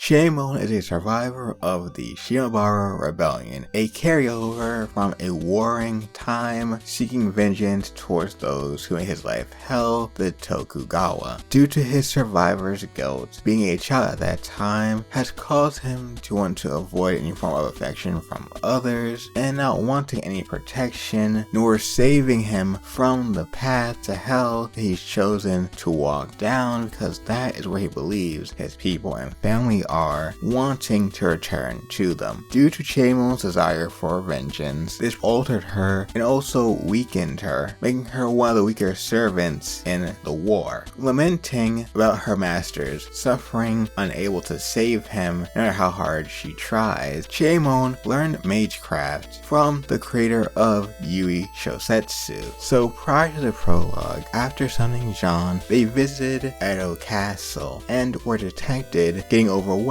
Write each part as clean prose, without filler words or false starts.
Chiemon is a survivor of the Shimabara rebellion, a carryover from a warring time seeking vengeance towards those who made his life hell, the Tokugawa. Due to his survivor's guilt, being a child at that time has caused him to want to avoid any form of affection from others, and not wanting any protection nor saving him from the path to hell that he's chosen to walk down, because that is where he believes his people and family are, wanting to return to them. Due to Chiemon's desire for vengeance, this altered her and also weakened her, making her one of the weaker servants in the war. Lamenting about her master's suffering, unable to save him no matter how hard she tries, Chiemon learned magecraft from the creator of Yui Shosetsu. So prior to the prologue, after summoning Jean, they visited Edo Castle and were detected getting overwhelmed.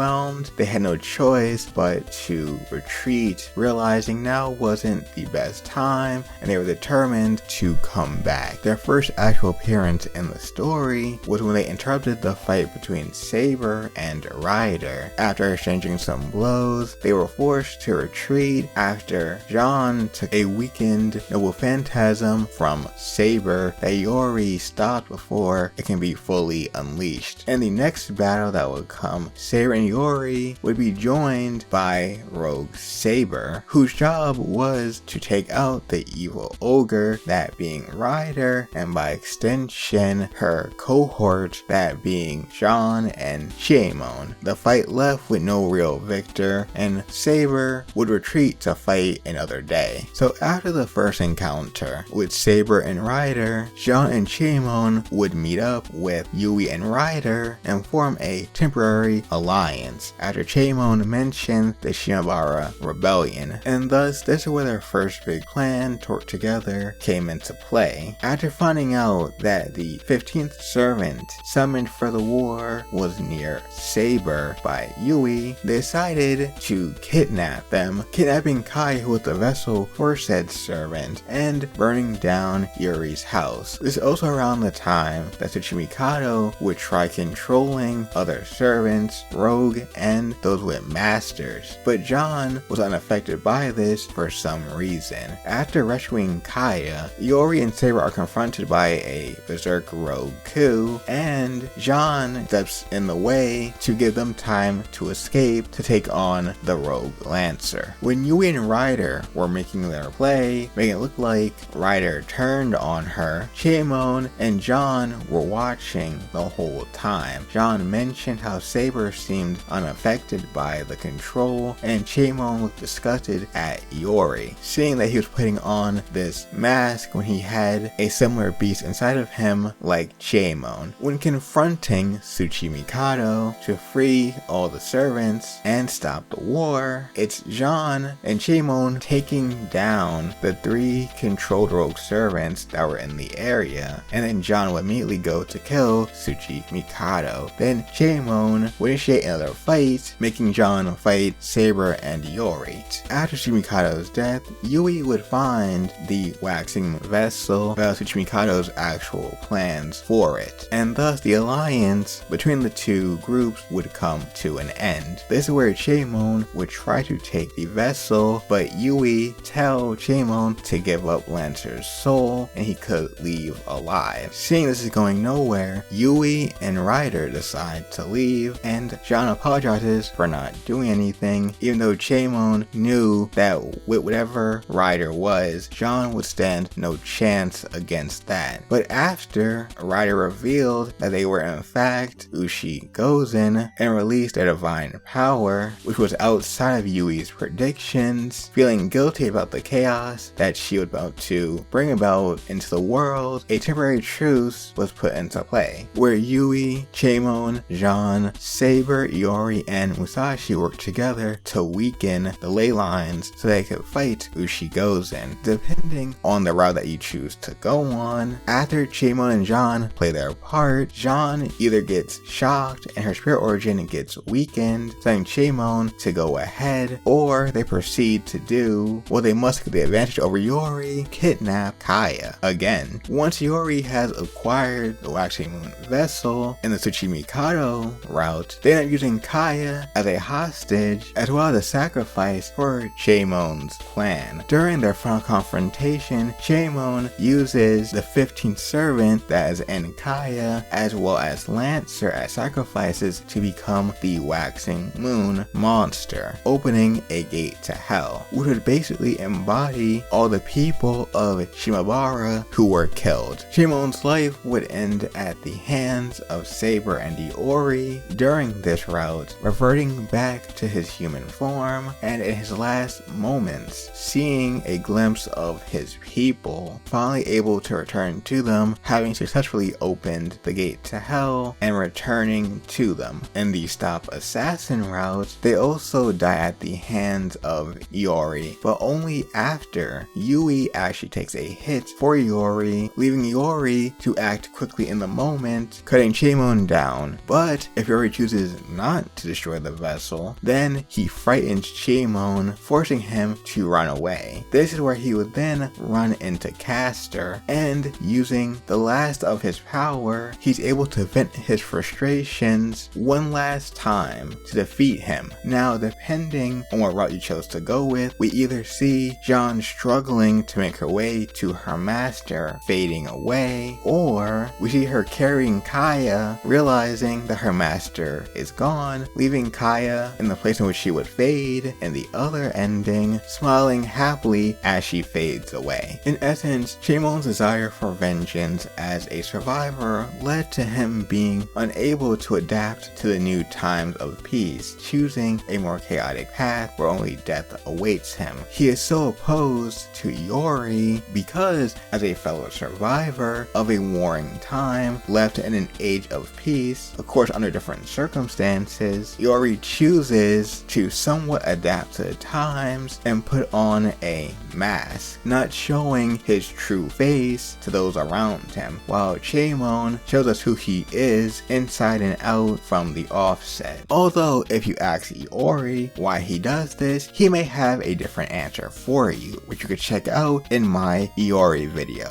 They had no choice but to retreat, realizing now wasn't the best time, and they were determined to come back. Their first actual appearance in the story was when they interrupted the fight between Saber and Ryder. After exchanging some blows, they were forced to retreat after Jean took a weakened noble phantasm from Saber that Iori stopped before it can be fully unleashed. In the next battle that would come, Saber and Iori would be joined by Rogue Saber, whose job was to take out the evil ogre, that being Ryder, and by extension her cohort, that being Jean and Chiemon. The fight left with no real victor, and Saber would retreat to fight another day. So after the first encounter with Saber and Ryder, Jean and Chiemon would meet up with Yui and Ryder and form a temporary alliance after Chiemon mentioned the Shimabara rebellion, and thus this is where their first big plan to work together came into play. After finding out that the 15th servant summoned for the war was near Saber by Yui, they decided to kidnap them, kidnapping Kai, who was the vessel for said servant, and burning down Iori's house. This is also around the time that Tsuchimikado would try controlling other servants, rogue, and those with masters, but John was unaffected by this for some reason. After rescuing Kaya, Iori and Saber are confronted by a berserk rogue coup, and John steps in the way to give them time to escape to take on the rogue Lancer. When Yui and Ryder were making their play, making it look like Ryder turned on her, Chiemon and John were watching the whole time. John mentioned how Saber seemed unaffected by the control, and Chiemon looked disgusted at Iori, seeing that he was putting on this mask when he had a similar beast inside of him like Chiemon. When confronting Tsuchimikado to free all the servants and stop the war, it's John and Chiemon taking down the 3 controlled rogue servants that were in the area, and then John would immediately go to kill Tsuchimikado. Then Chiemon would initiate another fight, making John fight Saber and Iori. After Tsuchimikado's death, Yui would find the waxing vessel without Tsuchimikado's actual plans for it, and thus the alliance between the two groups would come to an end. This is where Chiemon would try to take the vessel, but Yui tell Chiemon to give up Lancer's soul and he could leave alive. Seeing this is going nowhere, Yui and Ryder decide to leave, and John apologizes for not doing anything, even though Chiemon knew that with whatever Ryder was, John would stand no chance against that. But after Ryder revealed that they were in fact Ushi Gozen and released their divine power, which was outside of Yui's predictions, feeling guilty about the chaos that she was about to bring about into the world, a temporary truce was put into play, where Yui, Chiemon, Jean, Saber, Iori, and Musashi worked together to weaken the ley lines so they could fight Ushi Gozen. Depending on the route that you choose to go on, after Chiemon and Jean play their part, Jean either gets shocked and her spirit origin gets weakened, telling Chiemon to go ahead, or they proceed to do what they must get the advantage over Iori, kidnap Kaya again. Once Iori has acquired the waxing moon vessel in the Tsuchimikado route, they end up using using Kaya as a hostage as well as a sacrifice for Chiemon's plan. During their final confrontation, Chiemon uses the 15th servant that is in Kaya as well as Lancer as sacrifices to become the Waxing Moon monster, opening a gate to hell, which would basically embody all the people of Shimabara who were killed. Chiemon's life would end at the hands of Saber and Iori during this route, reverting back to his human form, and in his last moments, seeing a glimpse of his people, finally able to return to them, having successfully opened the gate to hell and returning to them. In the stop assassin route, they also die at the hands of Iori, but only after Yui actually takes a hit for Iori, leaving Iori to act quickly in the moment, cutting Chiemon down. But if Iori chooses not to destroy the vessel, then he frightens Chiemon, forcing him to run away. This is where he would then run into Caster, and using the last of his power, he's able to vent his frustrations one last time to defeat him. Now, depending on what route you chose to go with, we either see Jean struggling to make her way to her master, fading away, or we see her carrying Kaya, realizing that her master is gone, leaving Kaya in the place in which she would fade, and the other ending, smiling happily as she fades away. In essence, Chiemon's desire for vengeance as a survivor led to him being unable to adapt to the new times of peace, choosing a more chaotic path where only death awaits him. He is so opposed to Iori because, as a fellow survivor of a warring time, left in an age of peace, of course under different circumstances, Iori chooses to somewhat adapt to the times and put on a mask, not showing his true face to those around him, while Chiemon shows us who he is inside and out from the offset. Although if you ask Iori why he does this, he may have a different answer for you, which you could check out in my Iori video.